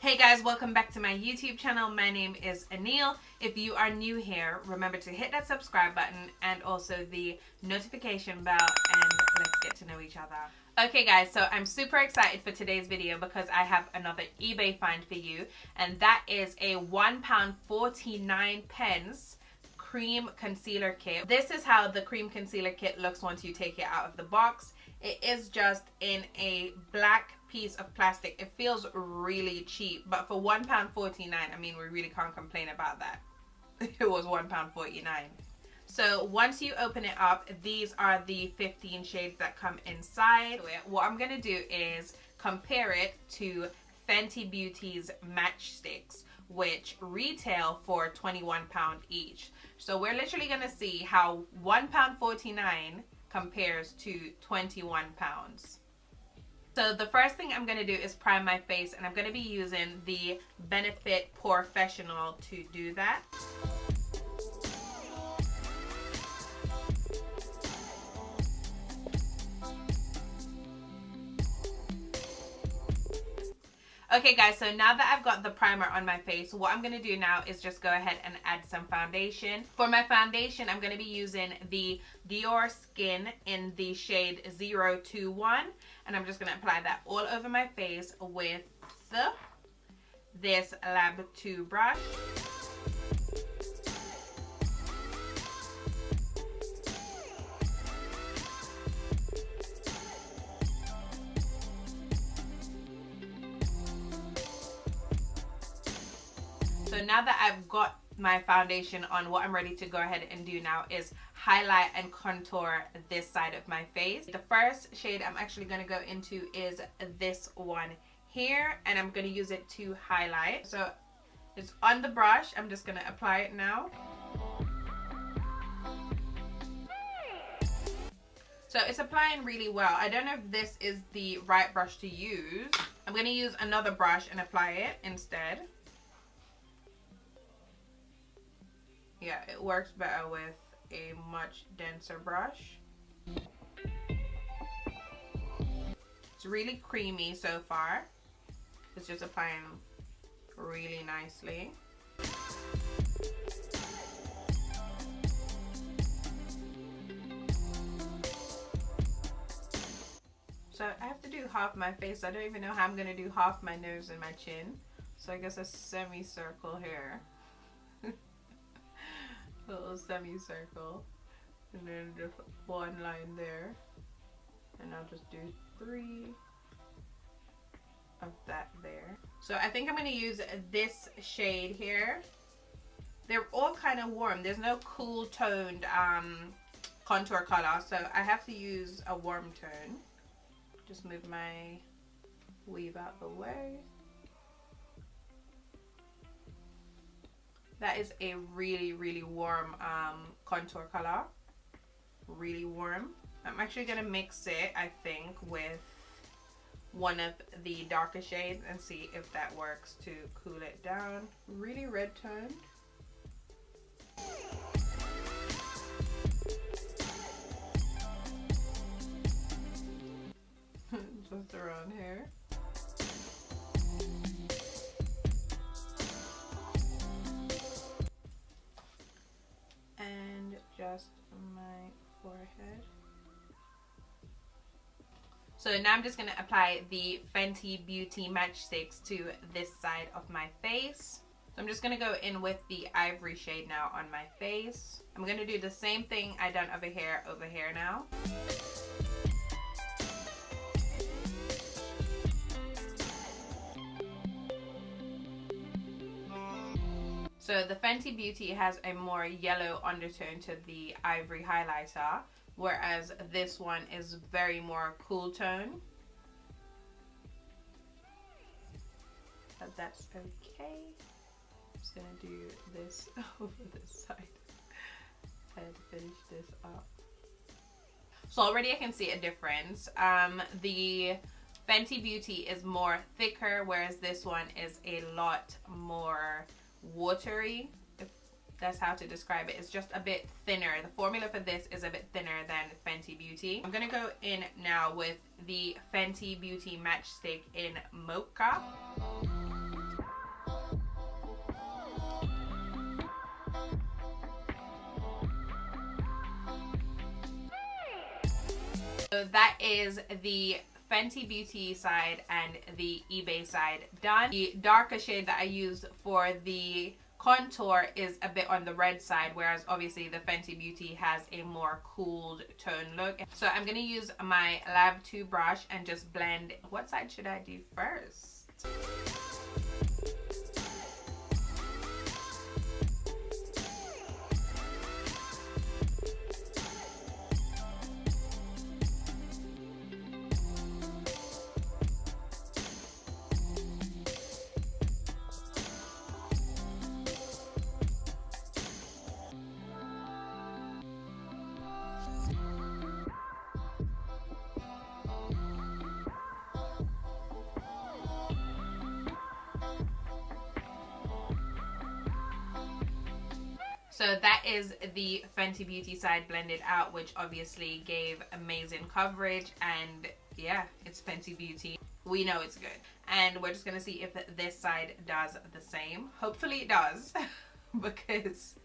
Hey guys, welcome back to my YouTube channel. My name is Anil. If you are new here, remember to hit that subscribe button and also the notification bell, and let's get to know each other. Okay guys, so I'm super excited for today's video because I have another eBay find for you, and that is a £1.49 cream concealer kit. This is how the cream concealer kit looks once you take it out of the box. It is just in a black piece of plastic. It feels really cheap, but for £1.49, I mean, we really can't complain about that. It was £1.49. So once you open it up, these are the 15 shades that come inside. What I'm gonna do is compare it to Fenty Beauty's Matchsticks, which retail for £21 each. So we're literally gonna see how £1.49 compares to £21. So the first thing I'm going to do is prime my face, and I'm going to be using the Benefit Professional to do that. Okay guys, so now that I've got the primer on my face, what I'm going to do now is just go ahead and add some foundation. For my foundation, I'm going to be using the Dior Skin in the shade 021, and I'm just going to apply that all over my face with this Lab 2 brush. So now that I've got my foundation on, what I'm ready to go ahead and do now is highlight and contour this side of my face. The first shade I'm actually going to go into is this one here, and I'm going to use it to highlight. So it's on the brush. I'm just going to apply it now. So it's applying really well. I don't know if this is the right brush to use. I'm going to use another brush and apply it instead. Yeah, it works better with a much denser brush. It's really creamy so far. It's just applying really nicely. So I have to do half my face. I don't even know how I'm going to do half my nose and my chin. So I guess a semicircle here. Little semicircle, and then just one line there, and I'll just do 3 of that there. So I think I'm going to use this shade here. They're all kind of warm. There's no cool toned contour color, so I have to use a warm tone. Just move my weave out the way. That is a really warm contour color. Really warm. I'm actually going to mix it, I think, with one of the darker shades and see if that works to cool it down. Really red toned. Just around here. Just my forehead. So now I'm just going to apply the Fenty Beauty Matchsticks to this side of my face. So I'm just going to go in with the ivory shade now on my face. I'm going to do the same thing I done over here now. So the Fenty Beauty has a more yellow undertone to the ivory highlighter, whereas this one is very more cool tone. But that's okay. I'm just gonna do this over this side and finish this up. So already I can see a difference. The Fenty Beauty is more thicker, whereas this one is a lot more watery, if that's how to describe it. It's just a bit thinner. The formula for this is a bit thinner than Fenty Beauty. I'm gonna go in now with the Fenty Beauty Matchstick in Mocha. So that is the Fenty Beauty side and the eBay side done. The darker shade that I used for the contour is a bit on the red side, whereas obviously the Fenty Beauty has a more cooled tone look. So I'm going to use my Lab 2 brush and just blend. What side should I do first? So that is the Fenty Beauty side blended out, which obviously gave amazing coverage, and yeah, it's Fenty Beauty. We know it's good. And we're just gonna see if this side does the same. Hopefully it does, because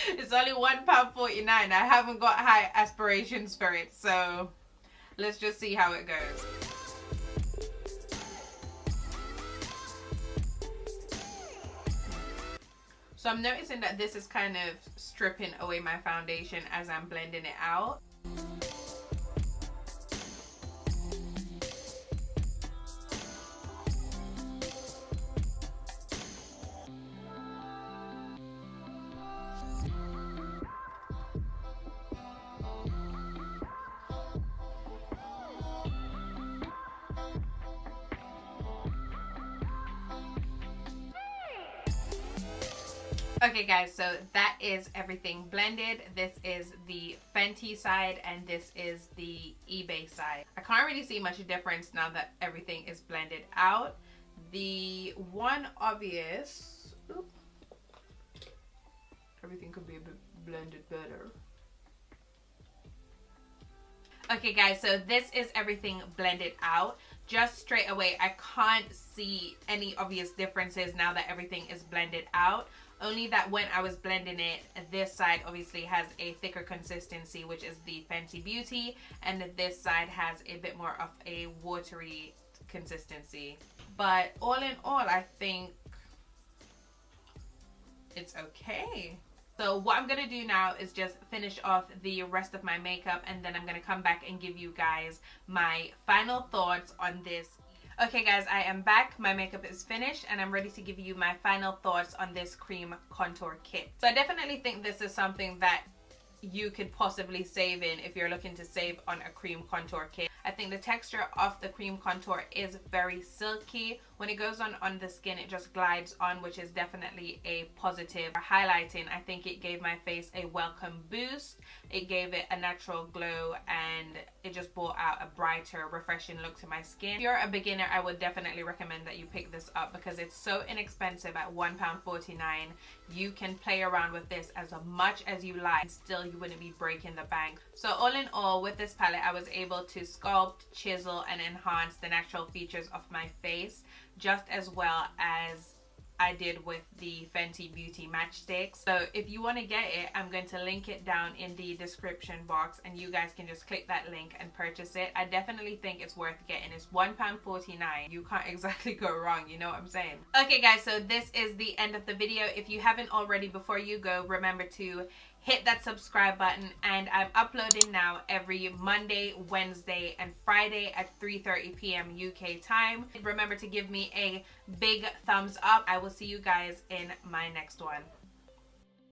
it's only £1.49. I haven't got high aspirations for it, so let's just see how it goes. So I'm noticing that this is kind of stripping away my foundation as I'm blending it out. Okay guys, so that is everything blended. This is the Fenty side and this is the eBay side. I can't really see much difference now that everything is blended out. The one obvious, everything could be a bit blended better. Okay guys, so this is everything blended out. Just straight away, I can't see any obvious differences now that everything is blended out. Only that when I was blending it, this side obviously has a thicker consistency, which is the Fenty Beauty, and this side has a bit more of a watery consistency. But all in all, I think it's okay. So what I'm going to do now is just finish off the rest of my makeup, and then I'm going to come back and give you guys my final thoughts on this. Okay guys, I am back. My makeup is finished and I'm ready to give you my final thoughts on this cream contour kit. So I definitely think this is something that you could possibly save in if you're looking to save on a cream contour kit. I think the texture of the cream contour is very silky. When it goes on the skin, it just glides on, which is definitely a positive. Highlighting, I think it gave my face a welcome boost. It gave it a natural glow and it just brought out a brighter, refreshing look to my skin. If you're a beginner, I would definitely recommend that you pick this up because it's so inexpensive at £1.49. You can play around with this as much as you like and still you wouldn't be breaking the bank. So all in all, with this palette, I was able to sculpt, chisel, and enhance the natural features of my face just as well as I did with the Fenty Beauty matchsticks. So if you want to get it, I'm going to link it down in the description box and you guys can just click that link and purchase it. I definitely think it's worth getting. It's £1.49. You can't exactly go wrong, you know what I'm saying? Okay guys, so this is the end of the video. If you haven't already, before you go, remember to hit that subscribe button, and I'm uploading now every Monday, Wednesday, and Friday at 3:30 p.m. UK time. Remember to give me a big thumbs up. I will see you guys in my next one.